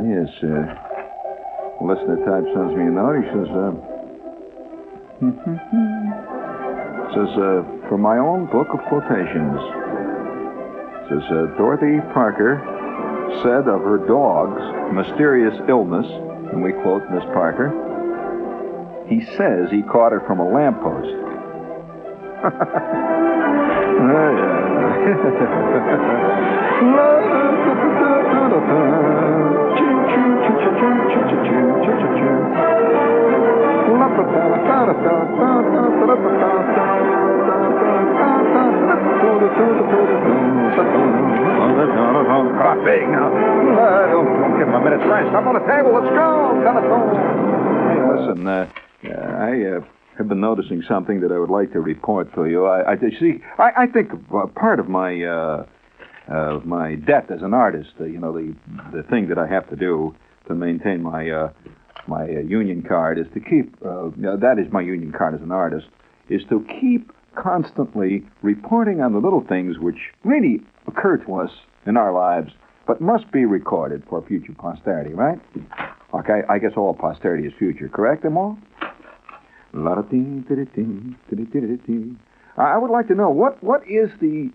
Yes, listener type sends me a note. He says, from my own book of quotations. It says, Dorothy Parker said of her dog's mysterious illness, and we quote Miss Parker, he says he caught it from a lamppost. Don't give him a minute's rest. Up on the table, let's go. Telephone. Hey, listen, I have been noticing something that I would like to report for you. I think part of my my debt as an artist, the thing that I have to do to maintain my my union card is to keep, that is my union card as an artist, is to keep constantly reporting on the little things which really occur to us in our lives, but must be recorded for future posterity, right? Okay, I guess all posterity is future, correct, Emo? I would like to know, what is the,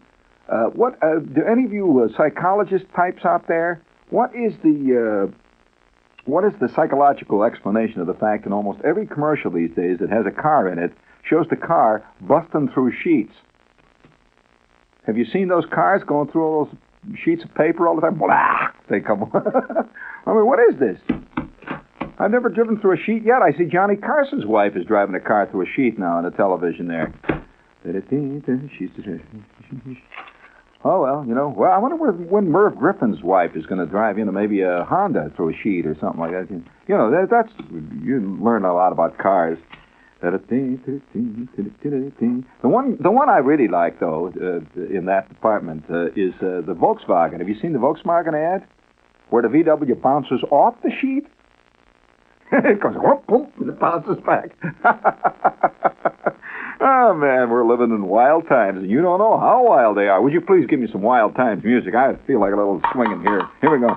do any of you psychologist types out there, what is the psychological explanation of the fact that almost every commercial these days that has a car in it shows the car busting through sheets? Have you seen those cars going through all those sheets of paper all the time? Blah! They come. I mean, what is this? I've never driven through a sheet yet. I see Johnny Carson's wife is driving a car through a sheet now on the television there. Oh, well, I wonder when Merv Griffin's wife is going to drive, maybe a Honda through a sheet or something like that. That's, you learn a lot about cars. The one I really like, though, in that department, is the Volkswagen. Have you seen the Volkswagen ad? Where the VW bounces off the sheet? It goes, whoop, whoop, and it bounces back. Oh, man, we're living in wild times, and you don't know how wild they are. Would you please give me some Wild Times music? I feel like a little swinging here. Here we go.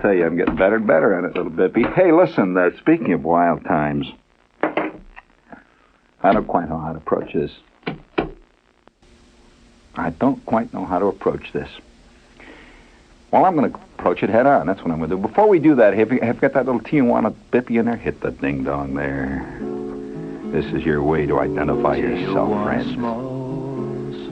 tell you, I'm getting better and better at it, little Bippy. Hey, listen, speaking of wild times, I don't quite know how to approach this. Well, I'm going to approach it head on. That's what I'm going to do. Before we do that, have you got that little Tijuana Bippy in there? Hit the ding-dong there. This is your way to identify yourself, friends.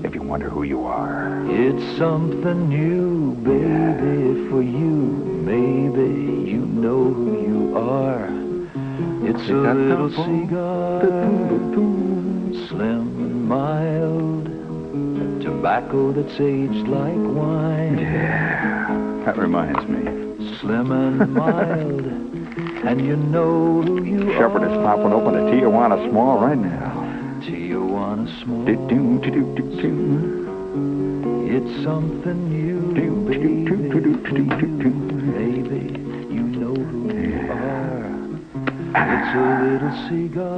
If you wonder who you are. It's something new, baby, for you. Maybe you know who you are. It's a little cigar, slim and mild. Tobacco that's aged like wine. Yeah, that reminds me. Slim and mild, and you know who you Shepherd is popping open a Tijuana Small right now. Tijuana Small. It's something new, baby, for you. Maybe you know who you are. It's a little cigar.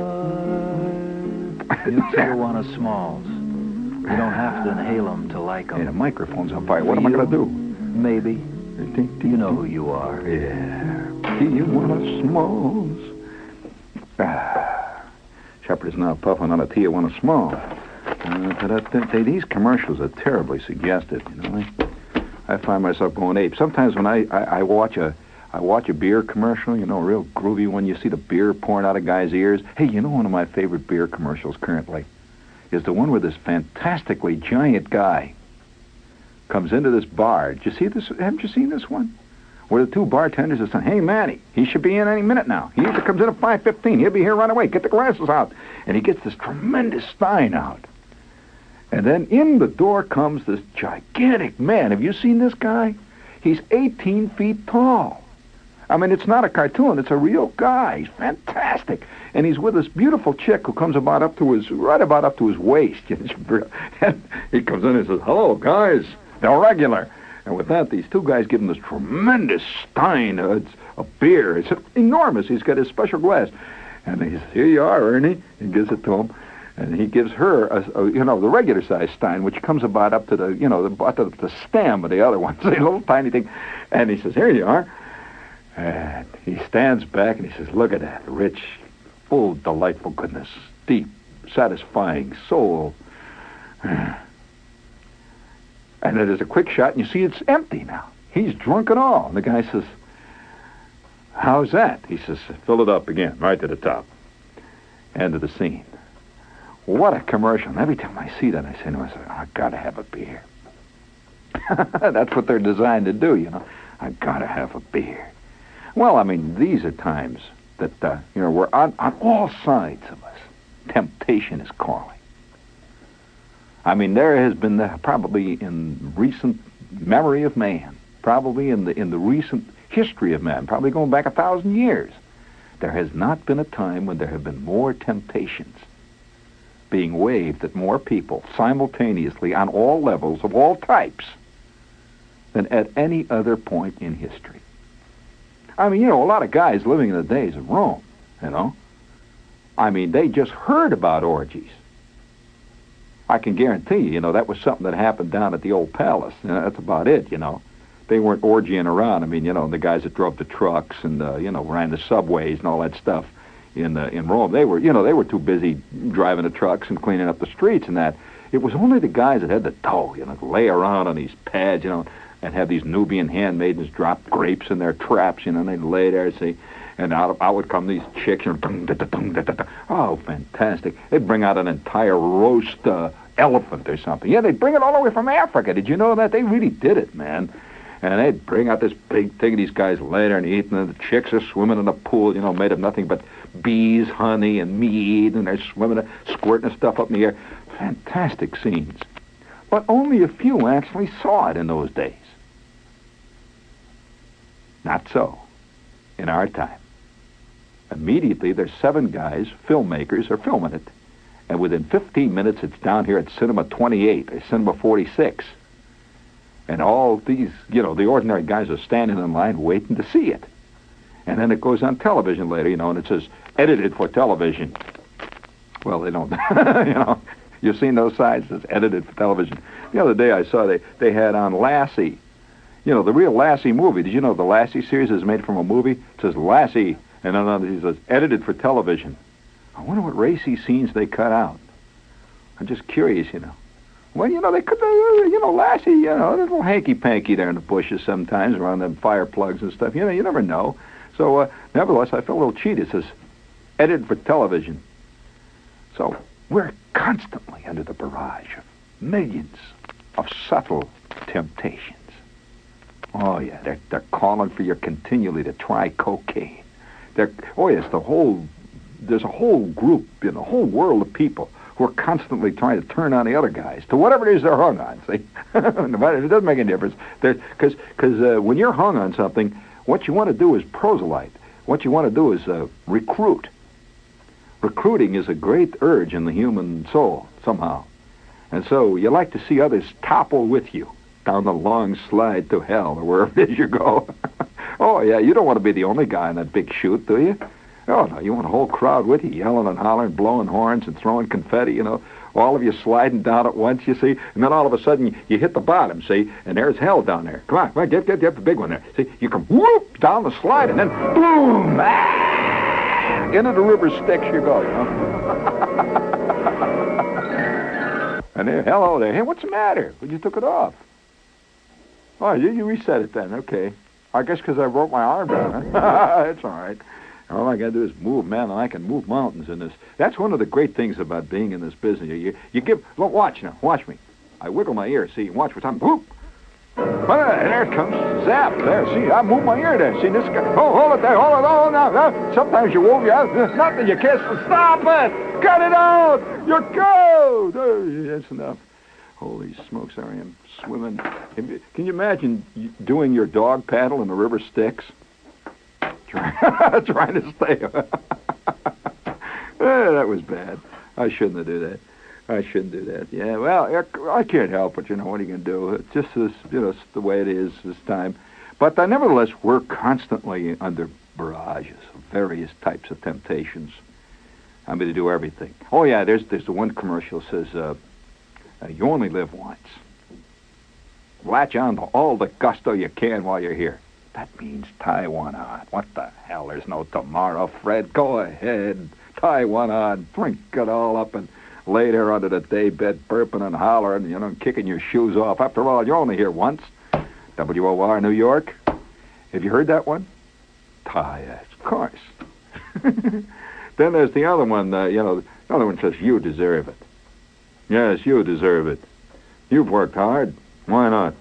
New Tijuana Smalls. You don't have to inhale them to like them. Hey, the microphone's on fire. What am I going to do? Maybe. You know who you are. Yeah. Tijuana Smalls. Shepherd is now puffing on a Tijuana Small. These commercials are terribly suggestive, you know. I find myself going ape. Sometimes when I watch a beer commercial, you know, a real groovy one, you see the beer pouring out of guys' ears. Hey, you know, one of my favorite beer commercials currently is the one where this fantastically giant guy comes into this bar. Did you see this? Haven't you seen this one? Where the two bartenders are saying, hey, Manny, he should be in any minute now. He usually comes in at 5:15. He'll be here right away. Get the glasses out. And he gets this tremendous stein out. And then in the door comes this gigantic man. Have you seen this guy? He's 18 feet tall. I mean, it's not a cartoon. It's a real guy. He's fantastic. And he's with this beautiful chick who comes right about up to his waist. And he comes in and says, hello, guys. They're regular. And with that, these two guys give him this tremendous stein. It's a beer. It's enormous. He's got his special glass. And he says, here you are, Ernie. He gives it to him. And he gives her, the regular-sized stein, which comes about up to the stem of the other one. It's a little tiny thing. And he says, here you are. And he stands back and he says, look at that, rich, full, delightful goodness, deep, satisfying soul. And then there's a quick shot, and you see it's empty now. He's drunk and all. And the guy says, how's that? He says, fill it up again, right to the top. End of the scene. What a commercial. And every time I see that, I say to myself, I gotta have a beer. That's what they're designed to do, you know. I gotta have a beer. Well, I mean, these are times that, we're on all sides of us. Temptation is calling. I mean, there has been probably in recent memory of man, probably in the recent history of man, probably going back 1,000 years, there has not been a time when there have been more temptations being waved at more people simultaneously on all levels of all types than at any other point in history. I mean, a lot of guys living in the days of Rome, I mean, they just heard about orgies. I can guarantee you, that was something that happened down at the old palace. That's about it, They weren't orgying around. I mean, the guys that drove the trucks and, ran the subways and all that stuff in Rome, they were too busy driving the trucks and cleaning up the streets and that. It was only the guys that had the dough, lay around on these pads, and have these Nubian handmaidens drop grapes in their traps, and they'd lay there, see, and out would come these chicks, oh, fantastic. They'd bring out an entire roast elephant or something. Yeah, they'd bring it all the way from Africa. Did you know that? They really did it, man. And they'd bring out this big thing, these guys lay there and eating, and the chicks are swimming in a pool, made of nothing but bees, honey, and mead, and they're swimming, squirting the stuff up in the air. Fantastic scenes. But only a few actually saw it in those days. Not so in our time. Immediately, there's 7 guys, filmmakers, are filming it. And within 15 minutes, it's down here at Cinema 28 or Cinema 46. And all these, the ordinary guys are standing in line waiting to see it. And then it goes on television later, and it says, edited for television. Well, they don't, You've seen those signs? It's edited for television. The other day I saw they had on Lassie You know, the real Lassie movie. Did you know the Lassie series is made from a movie? It says Lassie, and then it says edited for television. I wonder what racy scenes they cut out. I'm just curious, you know. Well, you know, they could, you know, Lassie, you know, a little hanky-panky there in the bushes sometimes around them fire plugs and stuff. You know, you never know. So, nevertheless, I felt a little cheated. It says, edited for television. So, we're constantly under the barrage of millions of subtle temptations. Oh, yeah, they're calling for you continually to try cocaine. There's a whole group in the whole world of people who are constantly trying to turn on the other guys to whatever it is they're hung on, see? No matter, it doesn't make any difference. Because when you're hung on something, what you want to do is proselyte. What you want to do is recruit. Recruiting is a great urge in the human soul, somehow. And so you like to see others topple with you down the long slide to hell or wherever it is you go. Oh, yeah, you don't want to be the only guy in that big chute, do you? Oh, no, you want a whole crowd with you, yelling and hollering, blowing horns and throwing confetti, you know, all of you sliding down at once, you see, and then all of a sudden you hit the bottom, see, and there's hell down there. Come on, get the big one there. See, you come whoop down the slide, and then boom, into the river Styx you go, you know. And there, hello there. Hey, what's the matter? Well, you took it off. Oh, you reset it then, okay. I guess because I broke my arm down, huh? That's all right. All I got to do is move, man, and I can move mountains in this. That's one of the great things about being in this business. You give, look, watch now, watch me. I wiggle my ear, see, watch what's happening. Whoop! There it comes, zap, there, see, I move my ear there, see, this guy, oh, hold it there, hold it, oh, no. Sometimes you won't, there's nothing you can't, stop it, cut it out, you're cold. That's enough. Holy smokes, I am swimming. Can you imagine doing your dog paddle in the river Styx? Trying to stay. That was bad. I shouldn't have done that. Yeah, well, I can't help it. You know, what are you going to do? It's just this, you know, it's the way it is this time. But nevertheless, we're constantly under barrages of various types of temptations. I'm going to do everything. Oh, yeah, there's the one commercial that says, you only live once. Latch on to all the gusto you can while you're here. That means tie one on. What the hell? There's no tomorrow, Fred. Go ahead. Tie one on. Drink it all up and lay there under the daybed, burping and hollering, you know, and kicking your shoes off. After all, you're only here once. WOR, New York. Have you heard that one? Tie, yes, of course. Then there's the other one, you know, the other one says, you deserve it. Yes, you deserve it. You've worked hard. Why not?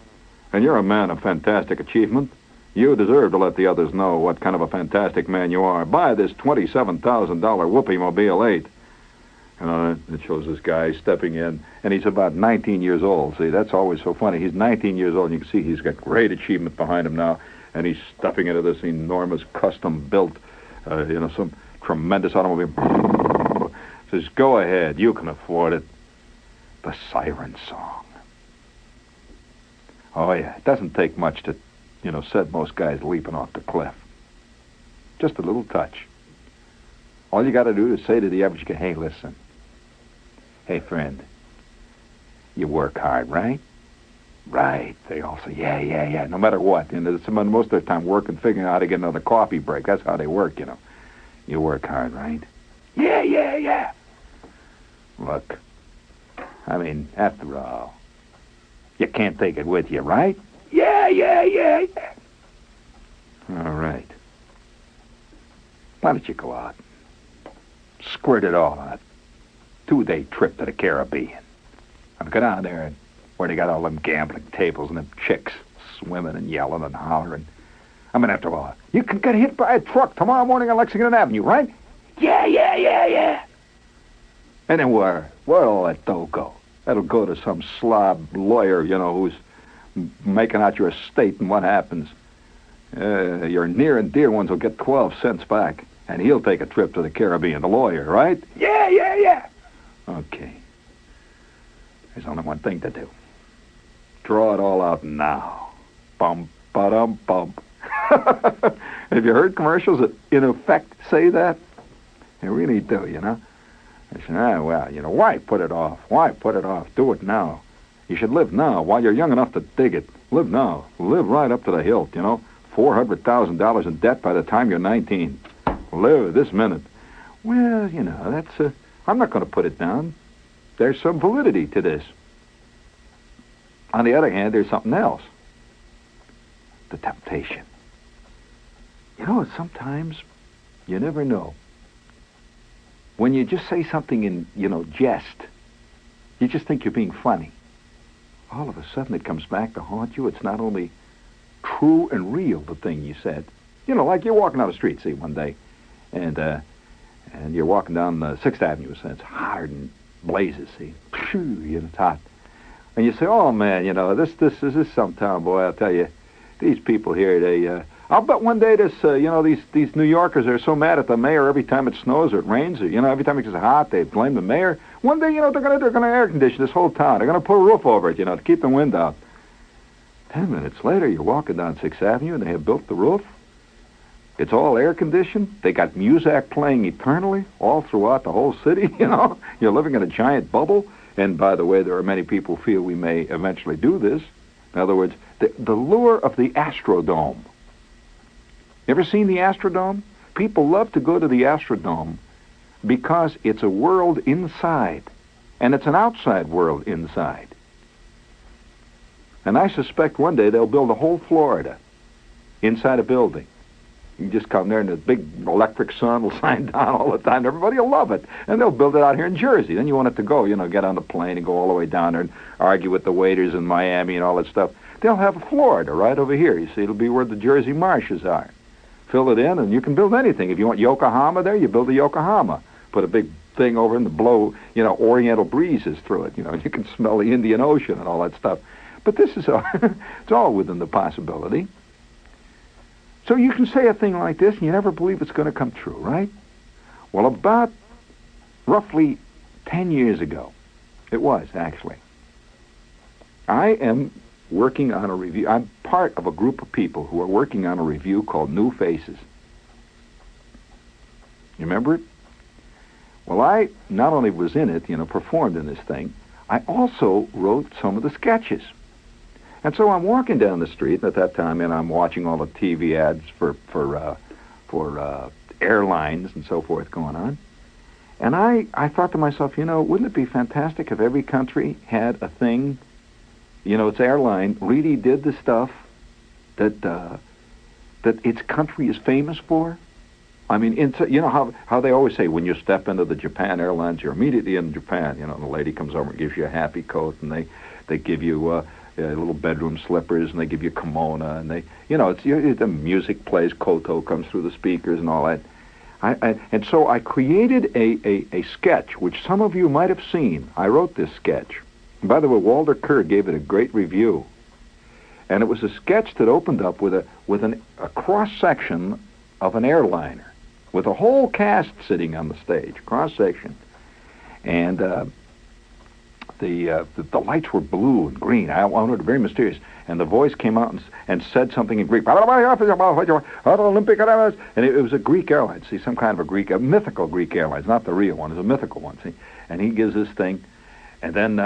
And you're a man of fantastic achievement. You deserve to let the others know what kind of a fantastic man you are. Buy this $27,000 Whoopee Mobile 8. And it shows this guy stepping in, and he's about 19 years old. See, that's always so funny. He's 19 years old, and you can see he's got great achievement behind him now, and he's stepping into this enormous custom-built, you know, some tremendous automobile. Says, go ahead, you can afford it. The siren song. Oh, yeah, it doesn't take much to, you know, set most guys leaping off the cliff. Just a little touch. All you got to do is say to the average guy, hey, listen. Hey, friend, you work hard, right? Right. They all say, yeah, no matter what. And most of their time working, figuring out how to get another coffee break. That's how they work, you know. You work hard, right? Yeah. Look, I mean, after all, you can't take it with you, right? Yeah. All right. Why don't you go out? Squirt it all on a 2-day trip to the Caribbean. And go down there and where they got all them gambling tables and them chicks swimming and yelling and hollering. I mean, after all, you can get hit by a truck tomorrow morning on Lexington Avenue, right? Yeah. And then where'll all that dough go? That'll go to some slob lawyer, you know, who's making out your estate, and what happens? Your near and dear ones will get 12 cents back, and he'll take a trip to the Caribbean, the lawyer, right? Yeah. Okay. There's only one thing to do. Draw it all out now. Bum, ba-dum, bum. Have you heard commercials that, in effect, say that? They really do, you know? I said, well, you know, why put it off? Do it now. You should live now while you're young enough to dig it. Live now. Live right up to the hilt, you know. $400,000 in debt by the time you're 19. Live this minute. Well, you know, that's... I'm not going to put it down. There's some validity to this. On the other hand, there's something else. The temptation. You know, sometimes you never know. When you just say something in, jest, you just think you're being funny. All of a sudden it comes back to haunt you. It's not only true and real, the thing you said. You know, like you're walking down the street, see, one day, and you're walking down 6th Avenue, so it's hot and blazes, see. It's hot. And you say, oh, man, this is some town, boy, I'll tell you. These people here, they... I'll bet one day this, these New Yorkers are so mad at the mayor every time it snows or it rains, or, every time it gets hot, they blame the mayor. One day, they're gonna air condition this whole town. They're gonna put a roof over it, to keep the wind out. 10 minutes later, you're walking down 6th Avenue, and they have built the roof. It's all air conditioned. They got music playing eternally all throughout the whole city, You're living in a giant bubble. And by the way, there are many people who feel we may eventually do this. In other words, the lure of the Astrodome. You ever seen the Astrodome? People love to go to the Astrodome because it's a world inside, and it's an outside world inside. And I suspect one day they'll build a whole Florida inside a building. You just come there and the big electric sun will shine down all the time. And everybody will love it. And they'll build it out here in Jersey. Then you want it to go, get on the plane and go all the way down there and argue with the waiters in Miami and all that stuff. They'll have Florida right over here. You see, it'll be where the Jersey marshes are. Fill it in, and you can build anything. If you want Yokohama there, you build a Yokohama. Put a big thing over and blow, oriental breezes through it. You can smell the Indian Ocean and all that stuff. But this is it's all within the possibility. So you can say a thing like this, and you never believe it's going to come true, right? Well, about roughly 10 years ago, it was, actually, I am working on a review. I'm part of a group of people who are working on a review called New Faces. You remember it? Well, I not only was in it, performed in this thing, I also wrote some of the sketches. And so I'm walking down the street, and at that time, and I'm watching all the TV ads for airlines and so forth going on. And I thought to myself, wouldn't it be fantastic if every country had a thing, its airline really did the stuff that its country is famous for? I mean, how they always say when you step into the Japan Airlines, you're immediately in Japan. The lady comes over and gives you a happy coat, and they give you little bedroom slippers, and they give you kimono, and the music plays, koto comes through the speakers and all that. And so I created a sketch, which some of you might have seen. I wrote this sketch. And by the way, Walter Kerr gave it a great review. And it was a sketch that opened up with a cross-section of an airliner, with a whole cast sitting on the stage, cross-section. And the lights were blue and green. I found it very mysterious. And the voice came out and said something in Greek. And it was a Greek airline, see, some kind of a mythical Greek airline, not the real one, it's a mythical one, see. And he gives this thing, and then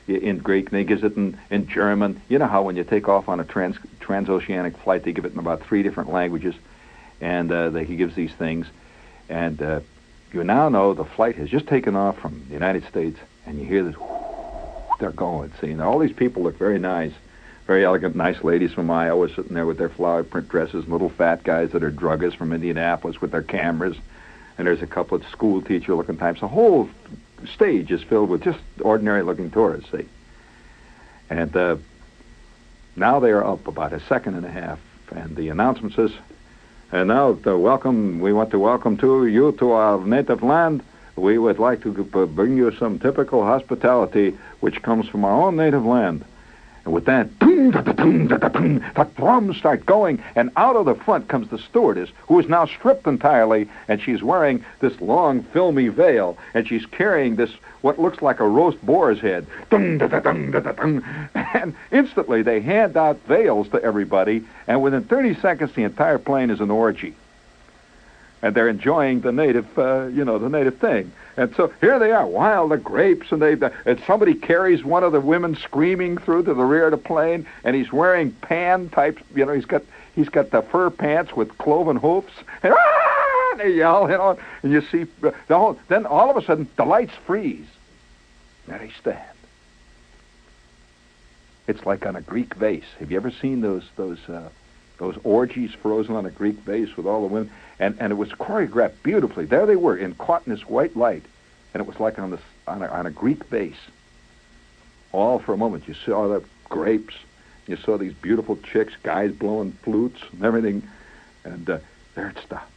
in Greek, and he gives it in German. You know how when you take off on a transoceanic flight, they give it in about 3 different languages, and he gives these things. And you now know the flight has just taken off from the United States, and you hear this, they're going, see. And all these people look very nice, very elegant, nice ladies from Iowa sitting there with their flower print dresses, and little fat guys that are druggists from Indianapolis with their cameras, and there's a couple of school teacher-looking types. The whole stage is filled with just ordinary-looking tourists, see. And now they are up about a second and a half, and the announcement says, and now we want to welcome you to our native land. We would like to bring you some typical hospitality which comes from our own native land. And with that, the drums start going, and out of the front comes the stewardess, who is now stripped entirely, and she's wearing this long, filmy veil, and she's carrying this, what looks like a roast boar's head. And instantly, they hand out veils to everybody, and within 30 seconds, the entire plane is an orgy. and they're enjoying the native, the native thing. And so here they are, wild the grapes, and somebody carries one of the women screaming through to the rear of the plane, and he's wearing pan type, he's got the fur pants with cloven hoofs, and they yell, and you see then all of a sudden the lights freeze. There they stand. It's like on a Greek vase. Have you ever seen those orgies frozen on a Greek vase with all the women? And it was choreographed beautifully. There they were, caught in this white light, and it was like on a Greek vase. All for a moment, you saw the grapes, you saw these beautiful chicks, guys blowing flutes and everything, and there it stopped.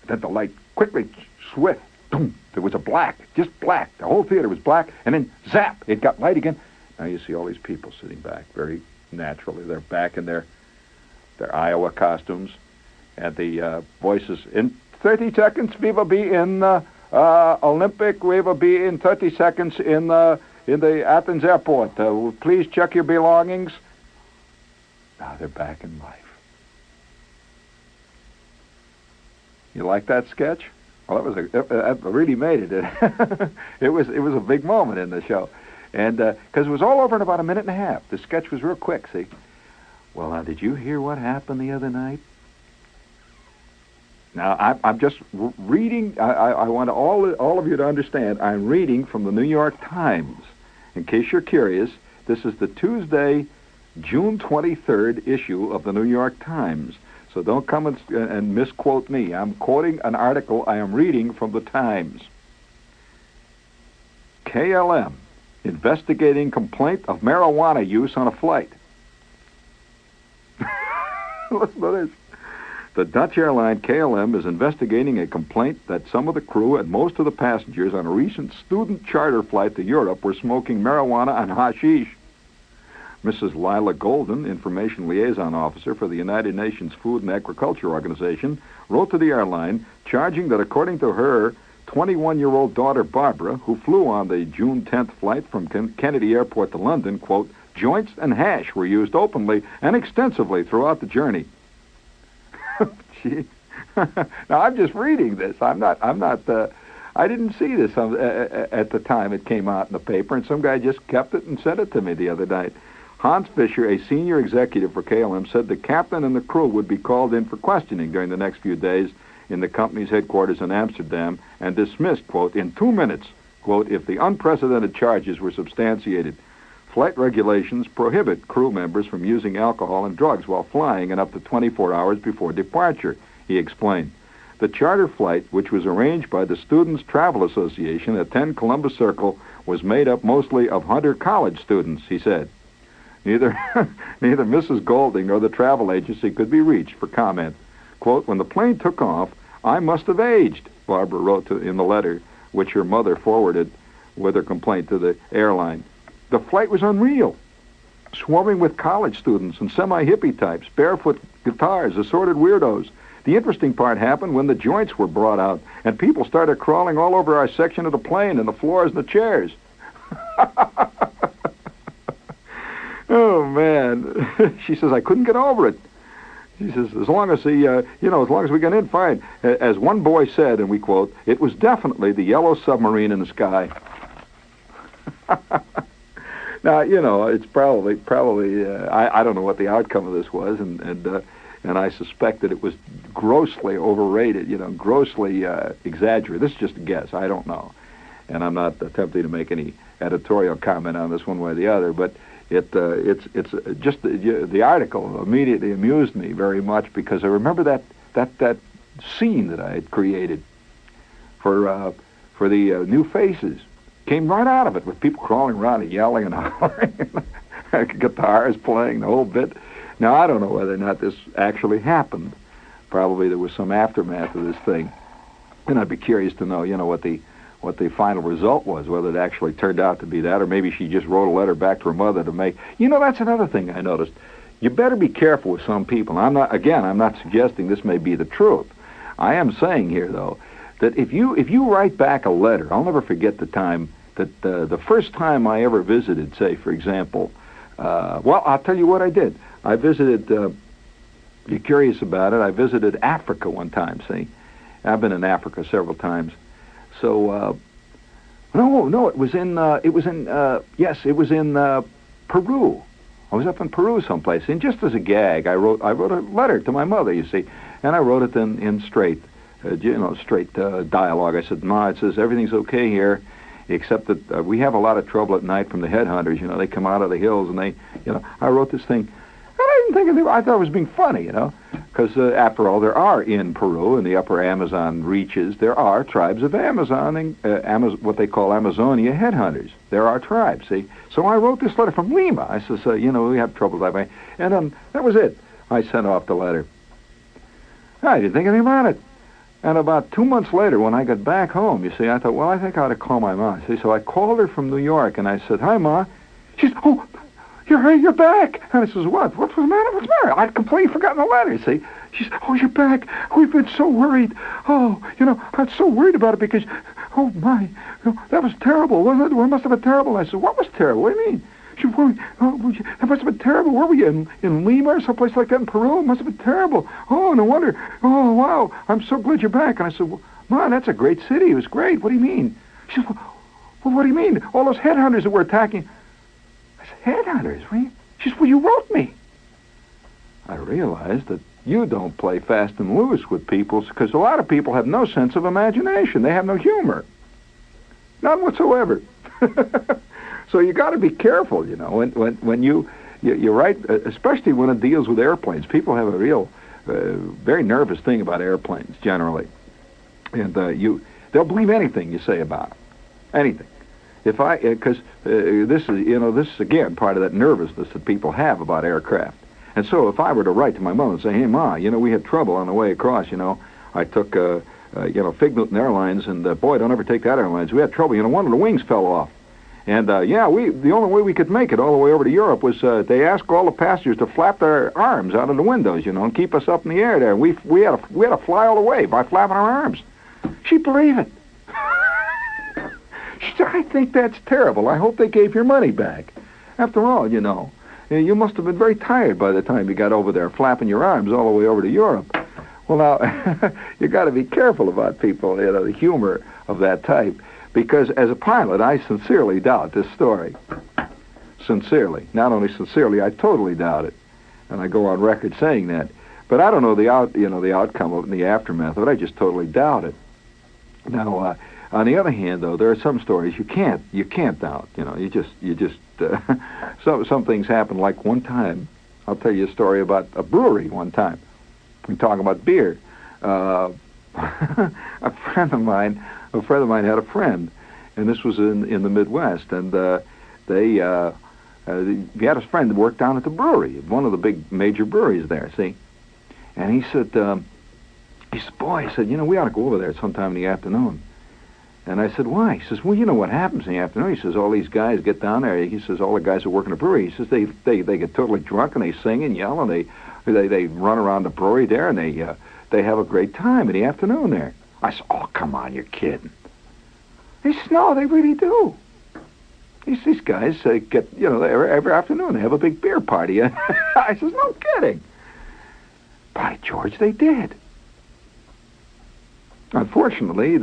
Then the light quickly, swift, boom, there was just black. The whole theater was black, and then zap, it got light again. Now you see all these people sitting back very naturally. They're back in their Iowa costumes, and the voices, in 30 seconds we will be in Olympic, we will be in 30 seconds in the Athens airport. Please check your belongings. Now they're back in life. You like that sketch? Well, that really made it. It was a big moment in the show, and because it was all over in about a minute and a half. The sketch was real quick. See. Well, now, did you hear what happened the other night? Now, I'm just reading. I want all of you to understand. I'm reading from the New York Times. In case you're curious, this is the Tuesday, June 23rd issue of the New York Times. So don't come and misquote me. I'm quoting an article I am reading from the Times. KLM investigating complaint of marijuana use on a flight. Listen to this. The Dutch airline KLM is investigating a complaint that some of the crew and most of the passengers on a recent student charter flight to Europe were smoking marijuana and hashish. Mrs. Lila Golden, Information Liaison Officer for the United Nations Food and Agriculture Organization, wrote to the airline charging that according to her 21-year-old daughter Barbara, who flew on the June 10th flight from Kennedy Airport to London, quote, joints and hash were used openly and extensively throughout the journey. Gee. Now I'm just reading this. I didn't see this at the time it came out in the paper, and some guy just kept it and sent it to me the other night. Hans Fischer, a senior executive for KLM, said the captain and the crew would be called in for questioning during the next few days in the company's headquarters in Amsterdam and dismissed, quote, in 2 minutes, quote, if the unprecedented charges were substantiated. Flight regulations prohibit crew members from using alcohol and drugs while flying and up to 24 hours before departure, he explained. The charter flight, which was arranged by the Students' Travel Association at 10 Columbus Circle, was made up mostly of Hunter College students, he said. Neither Mrs. Golding nor the travel agency could be reached for comment. Quote, when the plane took off, I must have aged, Barbara wrote in the letter, which her mother forwarded with her complaint to the airline. The flight was unreal, swarming with college students and semi-hippie types, barefoot guitars, assorted weirdos. The interesting part happened when the joints were brought out, and people started crawling all over our section of the plane and the floors and the chairs. Oh, man. She says, I couldn't get over it. She says, as long as as long as we get in, fine. As one boy said, and we quote, it was definitely the yellow submarine in the sky. Now, it's probably I don't know what the outcome of this was, and I suspect that it was grossly overrated, grossly exaggerated. This is just a guess. I don't know. And I'm not attempting to make any editorial comment on this one way or the other, but it's just the article immediately amused me very much because I remember that scene that I had created for the new faces came right out of it with people crawling around and yelling and hollering, guitars playing the whole bit. Now I don't know whether or not this actually happened. Probably there was some aftermath of this thing, and I'd be curious to know what the final result was, whether it actually turned out to be that, or maybe she just wrote a letter back to her mother to make... that's another thing I noticed. You better be careful with some people. I'm not suggesting this may be the truth. I am saying here, though, that if you write back a letter, I'll never forget the time that the first time I ever visited, say, for example, I'll tell you what I did. I visited you're curious about it, I visited Africa one time, see? I've been in Africa several times. So, no, it was in Peru. I was up in Peru someplace, and just as a gag, I wrote a letter to my mother, you see, and I wrote it in straight dialogue. I said, Ma, it says everything's okay here, except that we have a lot of trouble at night from the headhunters. You know, they come out of the hills, and I wrote this thing. I thought it was being funny, because after all, there are in Peru, in the upper Amazon reaches, there are tribes of what they call Amazonia headhunters. There are tribes, see? So I wrote this letter from Lima. I says, we have trouble that way. And that was it. I sent off the letter. I didn't think anything about it. And about 2 months later, when I got back home, you see, I thought, well, I think I ought to call my mom. See, so I called her from New York, and I said, hi, Ma. She said, oh, you're back. And I says, what? What's the matter? What's the matter? I'd completely forgotten the letter, see. She said, oh, you're back. We've been so worried. Oh, I'm so worried about it because, oh, my, that was terrible, wasn't it? Well, it must have been terrible. I said, what was terrible? What do you mean? She said, well, that must have been terrible. Where were you, in Lima or someplace like that in Peru? It must have been terrible. Oh, no wonder. Oh, wow, I'm so glad you're back. And I said, well, Ma, that's a great city. It was great. What do you mean? She said, well, what do you mean? All those headhunters that were attacking. I said, headhunters? What do you? She said, well, you wrote me. I realized that you don't play fast and loose with people because a lot of people have no sense of imagination. They have no humor. None whatsoever. So you got to be careful, when you write, especially when it deals with airplanes. People have a real, very nervous thing about airplanes generally, and they'll believe anything you say about them, anything. Because this is again part of that nervousness that people have about aircraft. And so if I were to write to my mom and say, hey, Ma, we had trouble on the way across, I took, Fig Newton Airlines, and boy, don't ever take that airlines. We had trouble, one of the wings fell off. And, the only way we could make it all the way over to Europe was they asked all the passengers to flap their arms out of the windows, and keep us up in the air there. We had to fly all the way by flapping our arms. She'd believe it. She said, I think that's terrible. I hope they gave your money back. After all, you must have been very tired by the time you got over there, flapping your arms all the way over to Europe. Well, now, you got to be careful about people, the humor of that type. Because as a pilot, I sincerely doubt this story. Sincerely. Not only sincerely, I totally doubt it. And I go on record saying that. But I don't know the outcome of it in the aftermath of it. I just totally doubt it. Now, on the other hand, though, there are some stories you can't doubt. Some things happen. Like one time, I'll tell you a story about a brewery one time. We talk about beer. A friend of mine had a friend, and this was in the Midwest, and he had a friend that worked down at the brewery, one of the big major breweries there, see? And he said, boy, we ought to go over there sometime in the afternoon. And I said, why? He says, well, you know what happens in the afternoon. He says, all these guys get down there. He says, all the guys that work in the brewery, he says, they get totally drunk, and they sing and yell, and they run around the brewery there, and they have a great time in the afternoon there. I said, oh, come on, you're kidding. He says, no, they really do. These guys get, every afternoon they have a big beer party. I says, no kidding. By George, they did. Unfortunately,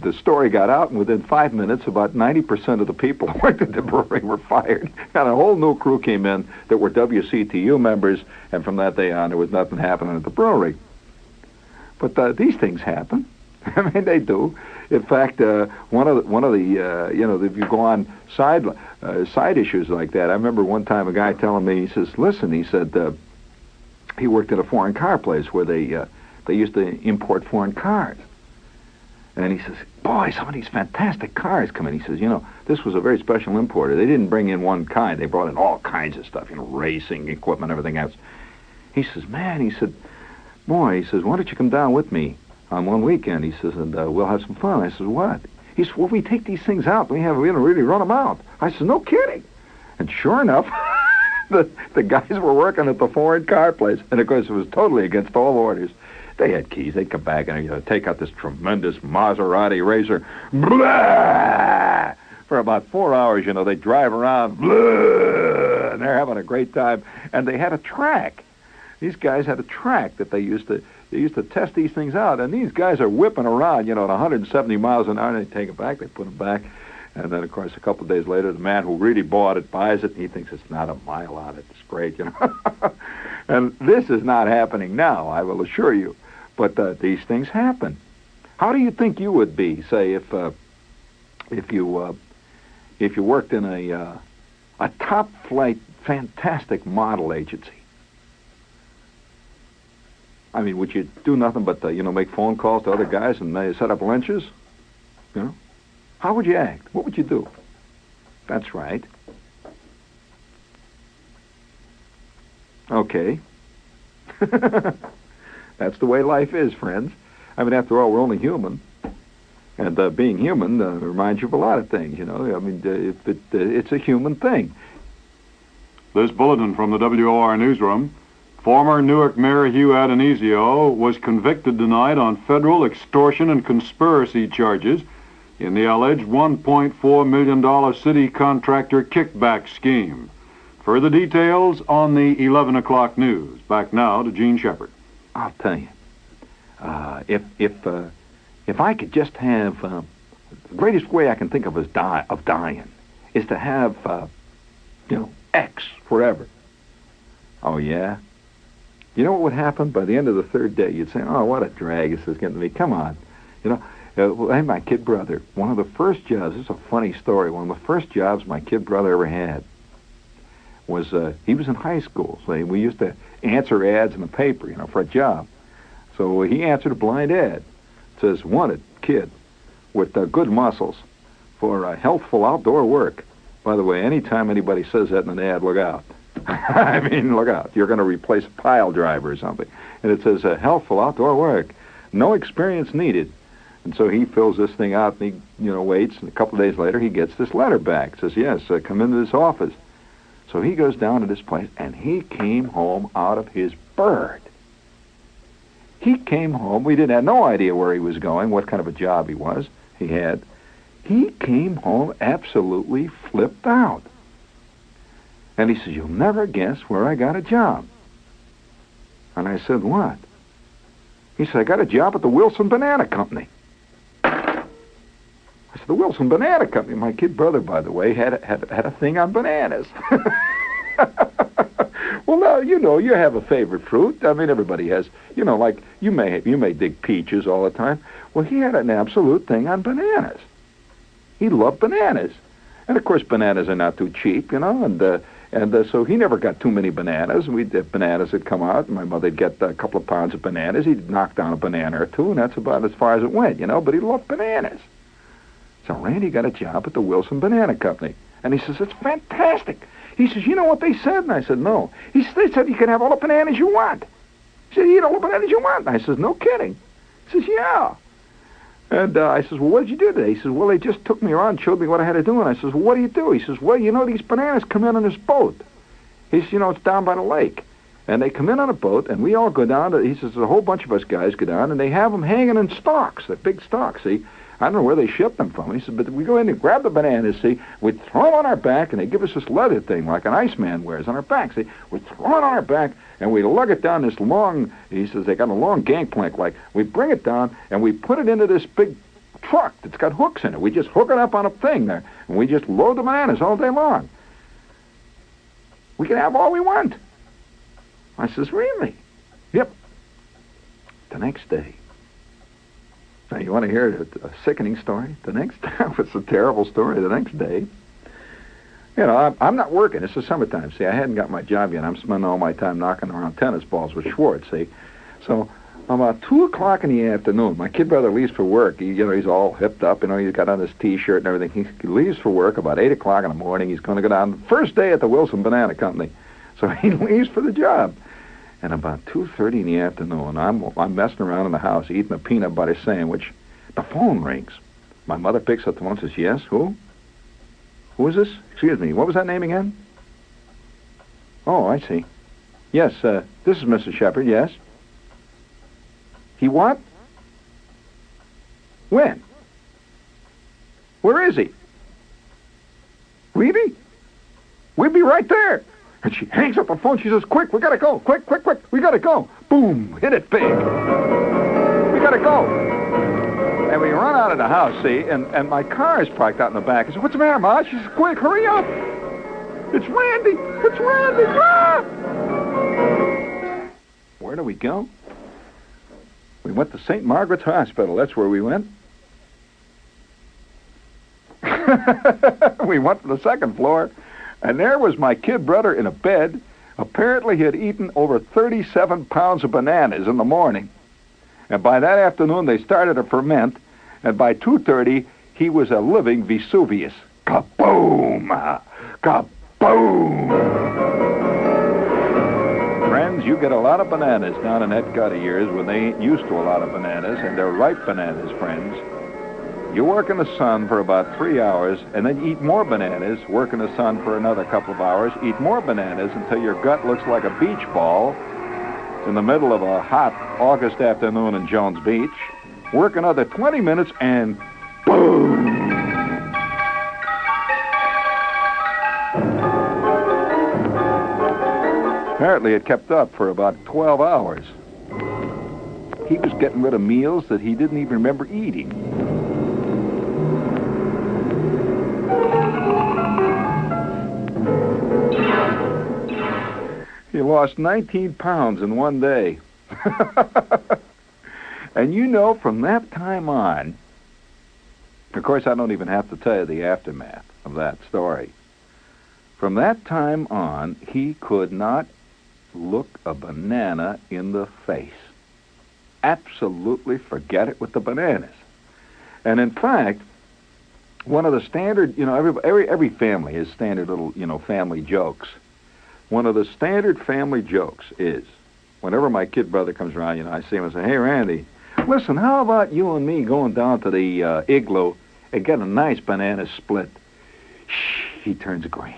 the story got out, and within 5 minutes, about 90% of the people who worked at the brewery were fired. And a whole new crew came in that were WCTU members, and from that day on, there was nothing happening at the brewery. But these things happen. I mean, they do. In fact, one of the if you go on side issues like that, I remember one time a guy telling me, he says, listen, he said, he worked at a foreign car place where they used to import foreign cars. And he says, boy, some of these fantastic cars come in. He says, this was a very special importer. They didn't bring in one kind. They brought in all kinds of stuff, racing equipment, everything else. He says, man, he said, boy, he says, why don't you come down with me on one weekend? He says, and we'll have some fun. I says, what? He says, well, we take these things out. We really run them out. I says, no kidding. And sure enough, the guys were working at the foreign car place. And, of course, it was totally against all orders. They had keys. They'd come back and take out this tremendous Maserati racer. Blah! For about 4 hours, they drive around. Blah! And they're having a great time. And they had a track. These guys had a track that they used to test these things out, and these guys are whipping around, at 170 miles an hour, and they take it back, they put them back, and then, of course, a couple of days later, the man who really bought it buys it, and he thinks it's not a mile on it. It's great, And this is not happening now, I will assure you, but these things happen. How do you think you would be, say, if you worked in a top-flight, fantastic model agency? I mean, would you do nothing but, make phone calls to other guys and set up lunches? How would you act? What would you do? That's right. Okay. That's the way life is, friends. I mean, after all, we're only human. And being human reminds you of a lot of things, I mean, it's a human thing. This bulletin from the WOR newsroom. Former Newark Mayor Hugh Adonisio was convicted tonight on federal extortion and conspiracy charges in the alleged $1.4 million city contractor kickback scheme. Further details on the 11 o'clock news. Back now to Gene Shepard. I'll tell you, if I could just have the greatest way I can think of of dying is to have X forever. Oh yeah. You know what would happen? By the end of the third day, you'd say, oh, what a drag this is getting to me. Come on. Hey, my kid brother, one of the first jobs, this is a funny story, one of the first jobs my kid brother ever had was, he was in high school. So we used to answer ads in the paper, for a job. So he answered a blind ad. It says, wanted kid with good muscles for healthful outdoor work. By the way, anytime anybody says that in an ad, look out. I mean, look out. You're going to replace a pile driver or something. And it says, healthful outdoor work. No experience needed. And so he fills this thing out, and he, waits, and a couple of days later, he gets this letter back. It says, yes, come into this office. So he goes down to this place, and he came home out of his bird. He came home. We didn't have no idea where he was going, what kind of a job he had. He came home absolutely flipped out. And he says, you'll never guess where I got a job. And I said, what? He said, I got a job at the Wilson Banana Company. I said, the Wilson Banana Company. My kid brother, by the way, had a thing on bananas. Well, now, you have a favorite fruit. I mean, everybody has, like you may dig peaches all the time. Well, he had an absolute thing on bananas. He loved bananas. And, of course, bananas are not too cheap, and so he never got too many bananas. Bananas would come out, and my mother'd get a couple of pounds of bananas. He'd knock down a banana or two, and that's about as far as it went, but he loved bananas. So Randy got a job at the Wilson Banana Company. And he says, it's fantastic. He says, you know what they said? And I said, no. They said you can have all the bananas you want. He said, you eat all the bananas you want. And I says, no kidding. He says, yeah. And I says, well, what did you do today? He says, well, they just took me around and showed me what I had to do. And I says, well, what do you do? He says, well, these bananas come in on this boat. He says, it's down by the lake. And they come in on a boat, and we all go down. He says, a whole bunch of us guys go down, and they have them hanging in stalks, the big stalks, see? I don't know where they ship them from. He said, but we go in and grab the bananas, see? We throw them on our back, and they give us this leather thing like an Iceman wears on our back, see? We throw it on our back, and we lug it down this long, he says, they got a long gangplank, like. We bring it down, and we put it into this big truck that's got hooks in it. We just hook it up on a thing there, and we just load the bananas all day long. We can have all we want. I says, really? Yep. The next day. Now, you want to hear a sickening story? The next day, it's a terrible story. The next day, I'm not working. It's the summertime, see. I hadn't got my job yet. I'm spending all my time knocking around tennis balls with Schwartz, see. So about 2 o'clock in the afternoon, my kid brother leaves for work. He's all hipped up, he's got on his T-shirt and everything. He leaves for work about 8 o'clock in the morning. He's going to go down the first day at the Wilson Banana Company. So he leaves for the job. And about 2:30 in the afternoon, I'm messing around in the house eating a peanut butter sandwich. The phone rings. My mother picks up the phone and says, yes, who? Who is this? Excuse me, what was that name again? Oh, I see. Yes, this is Mr. Shepard, yes. He what? When? Where is he? Really? We'll be right there. And she hangs up the phone. She says, quick, we got to go. Quick, quick, quick. We got to go. Boom. Hit it big. We got to go. And we run out of the house, see, and my car is parked out in the back. I said, what's the matter, Ma? She says, quick, hurry up. It's Randy. It's Randy. Ah! Where do we go? We went to St. Margaret's Hospital. That's where we went. We went to the second floor, and there was my kid brother in a bed. Apparently he had eaten over 37 pounds of bananas in the morning. And by that afternoon, they started to ferment, and by 2:30, he was a living Vesuvius. Kaboom! Kaboom! Friends, you get a lot of bananas down in that gut of yours when they ain't used to a lot of bananas, and they're ripe bananas, friends. You work in the sun for about 3 hours, and then eat more bananas, work in the sun for another couple of hours, eat more bananas until your gut looks like a beach ball in the middle of a hot August afternoon in Jones Beach. Work another 20 minutes, and boom! Apparently it kept up for about 12 hours. He was getting rid of meals that he didn't even remember eating. He lost 19 pounds in one day. And you know, from that time on, of course, I don't even have to tell you the aftermath of that story. From that time on, he could not look a banana in the face. Absolutely forget it with the bananas. And in fact, one of the standard, every family has standard little, family jokes. One of the standard family jokes is, whenever my kid brother comes around, I see him and say, hey, Randy, listen, how about you and me going down to the igloo and get a nice banana split? Shh, he turns green.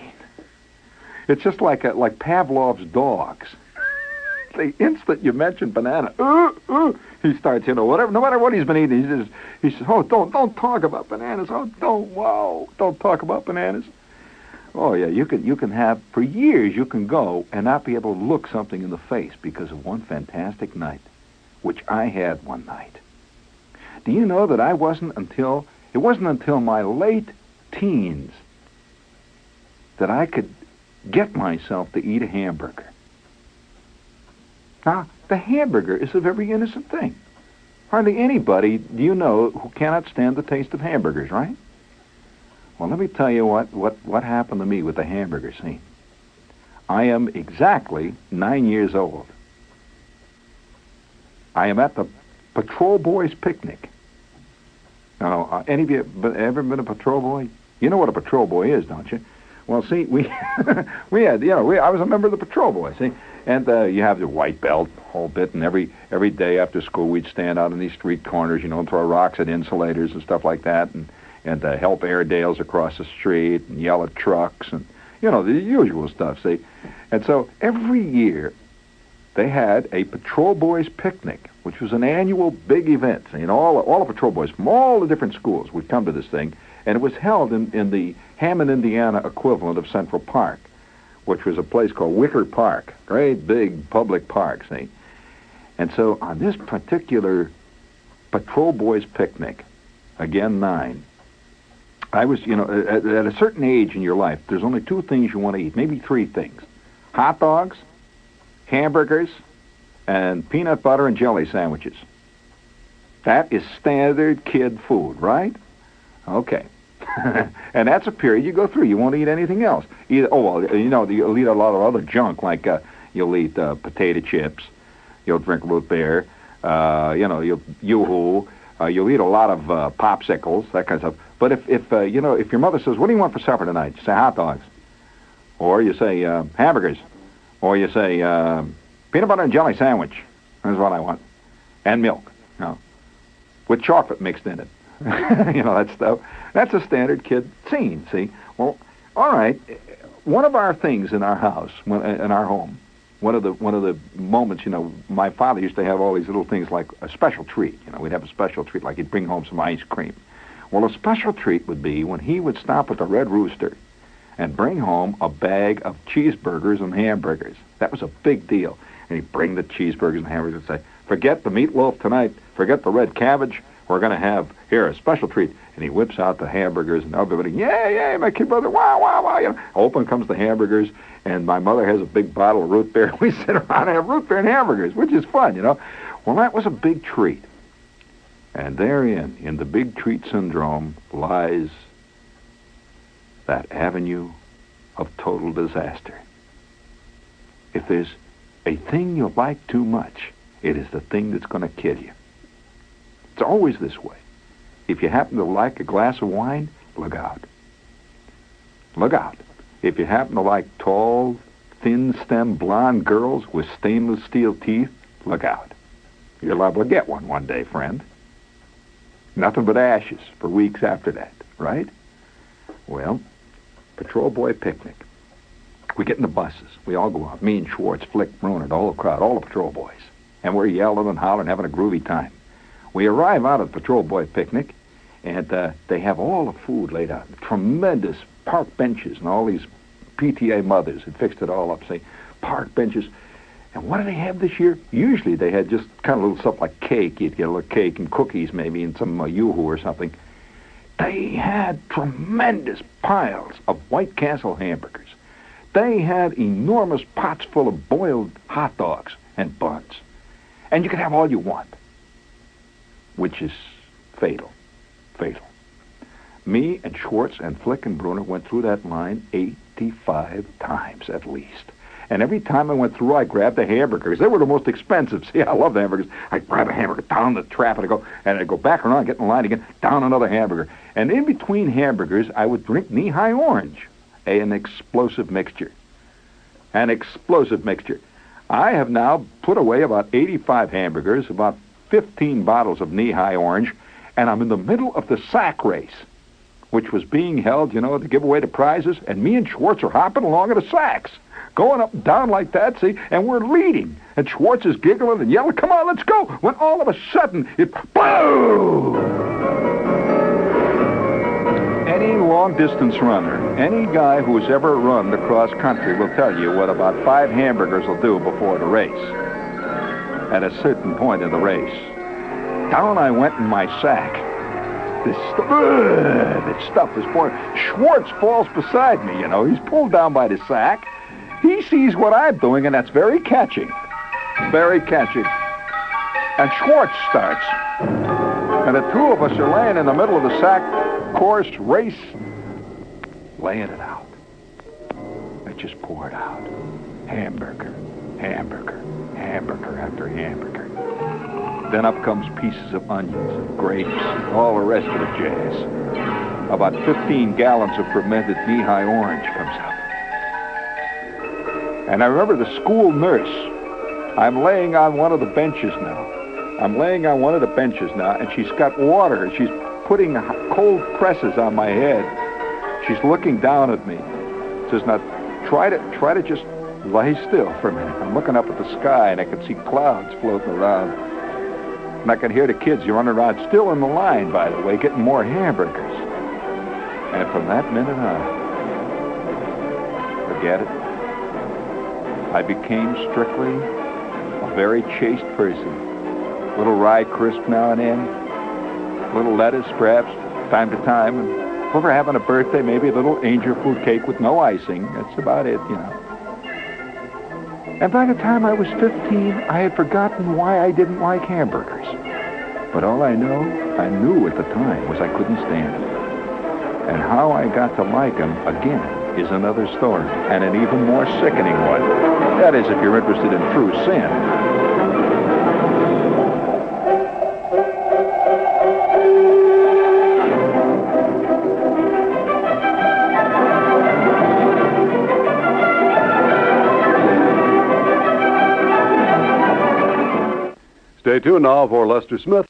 It's just like Pavlov's dogs. The instant you mention banana, he starts, whatever, no matter what he's been eating, he says, oh, don't talk about bananas. Oh, don't talk about bananas. Oh yeah, you can have, for years you can go and not be able to look something in the face because of one fantastic night, which I had one night. Do you know that it wasn't until my late teens that I could get myself to eat a hamburger. Now, the hamburger is a very innocent thing. Hardly anybody do you know who cannot stand the taste of hamburgers, right? Well, let me tell you what happened to me with the hamburger scene. I am exactly 9 years old. I am at the Patrol Boys picnic. Now, any of you ever been a patrol boy? You know what a patrol boy is, don't you? Well, see, we had, I was a member of the patrol boys, see, and you have the white belt, whole bit, and every day after school we'd stand out in these street corners, and throw rocks at insulators and stuff like that, and help Airedales across the street, and yell at trucks, and the usual stuff, see. And so every year they had a patrol boys picnic, which was an annual big event. All the patrol boys from all the different schools would come to this thing, and it was held in the Hammond, Indiana equivalent of Central Park, which was a place called Wicker Park, great big public park, see. And so on this particular Patrol Boys picnic, again 9, I was, at a certain age in your life, there's only 2 things you want to eat, maybe 3 things. Hot dogs, hamburgers, and peanut butter and jelly sandwiches. That is standard kid food, right? Okay. And that's a period you go through. You won't eat anything else. You'll eat a lot of other junk, like you'll eat potato chips, you'll drink root beer, you'll Yoo-hoo, you'll eat a lot of popsicles, that kind of stuff. But if your mother says, what do you want for supper tonight? You say hot dogs. Or you say hamburgers. Or you say peanut butter and jelly sandwich. That's what I want. And milk, with chocolate mixed in it. That stuff. That's a standard kid scene, see? Well, all right. One of our things in our house, in our home, one of the moments, my father used to have all these little things like a special treat. We'd have a special treat, like he'd bring home some ice cream. Well, a special treat would be when he would stop at the Red Rooster and bring home a bag of cheeseburgers and hamburgers. That was a big deal. And he'd bring the cheeseburgers and hamburgers and say, forget the meatloaf tonight, forget the red cabbage, we're going to have, here, a special treat. And he whips out the hamburgers, and everybody, yay, my kid brother, wow, wow, wow. You know, open comes the hamburgers, and my mother has a big bottle of root beer. We sit around and have root beer and hamburgers, which is fun, you know. Well, that was a big treat. And therein, in the big treat syndrome, lies that avenue of total disaster. If there's a thing you like too much, it is the thing that's going to kill you. It's always this way. If you happen to like a glass of wine, look out. Look out. If you happen to like tall, thin-stem blonde girls with stainless steel teeth, look out. You're liable to get one day, friend. Nothing but ashes for weeks after that, right? Well, patrol boy picnic. We get in the buses. We all go out. Me and Schwartz, Flick, Bruner, the whole crowd, all the patrol boys. And we're yelling and hollering, having a groovy time. We arrive out at the patrol boy picnic, and they have all the food laid out. Tremendous park benches, and all these PTA mothers had fixed it all up, say, park benches. And what do they have this year? Usually they had just kind of little stuff like cake. You'd get a little cake and cookies maybe and some yoo-hoo or something. They had tremendous piles of White Castle hamburgers. They had enormous pots full of boiled hot dogs and buns. And you could have all you want, which is fatal. Fatal. Me and Schwartz and Flick and Bruner went through that line 85 times at least. And every time I went through, I grabbed the hamburgers. They were the most expensive. See, I love the hamburgers. I'd grab a hamburger down the trap, and I'd go back around, get in line again, down another hamburger. And in between hamburgers, I would drink knee-high orange, an explosive mixture. An explosive mixture. I have now put away about 85 hamburgers, about 15 bottles of knee-high orange, and I'm in the middle of the sack race, which was being held, you know, to give away the prizes, and me and Schwartz are hopping along in the sacks, going up and down like that, see, and we're leading. And Schwartz is giggling and yelling, come on, let's go, when all of a sudden, it, boom! Any long-distance runner, any guy who's ever run the cross-country will tell you what about 5 hamburgers will do before the race, at a certain point in the race. Down I went in my sack. This stuff is pouring. Schwartz falls beside me, you know. He's pulled down by the sack. He sees what I'm doing, and that's very catching. Very catching. And Schwartz starts. And the two of us are laying in the middle of the sack course race, laying it out. It just poured out. Hamburger, hamburger, hamburger after hamburger. Then up comes pieces of onions, grapes, all the rest of the jazz. About 15 gallons of fermented knee-high orange comes out. And I remember the school nurse. I'm laying on one of the benches now. And she's got water. She's putting cold presses on my head. She's looking down at me. Says, now, try to just lie still for a minute. I'm looking up at the sky, and I can see clouds floating around. And I can hear the kids running around, still in the line, by the way, getting more hamburgers. And from that minute on, forget it. I became strictly a very chaste person. Little rye crisp now and then, little lettuce perhaps, time to time, and if we're having a birthday, maybe a little angel food cake with no icing. That's about it, you know. And by the time I was 15, I had forgotten why I didn't like hamburgers. But all I knew at the time, was I couldn't stand them. And how I got to like them again is another story, and an even more sickening one. That is, if you're interested in true sin. Stay tuned now for Lester Smith.